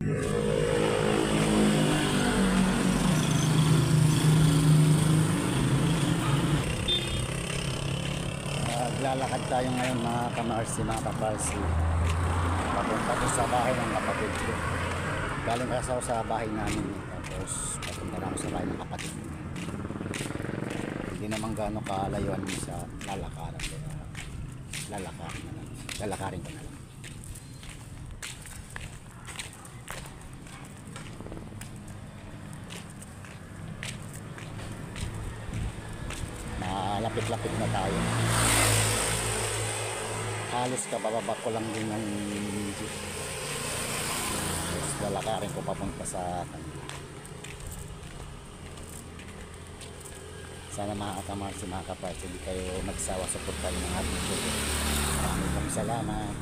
Naglalakad tayo ngayon mga kamarsi, mga kaparsi, papunta ko sa bahay ng kapatid ko. Galing kasi ako sa bahay namin, tapos papunta na ako sa bahay ng kapatid ko. Hindi naman gano'ng kalayuan sa lalakaran, lalakarin ko na lang. Malapit-lapit na tayo. Halos kabababa ko lang din ng jeep. Tapos lalakarin ko papunta sa kanila. Sana mga kamarsi, mga kaparsi, hindi kayo magsawa sa pagkain ng ating video. Maraming salamat.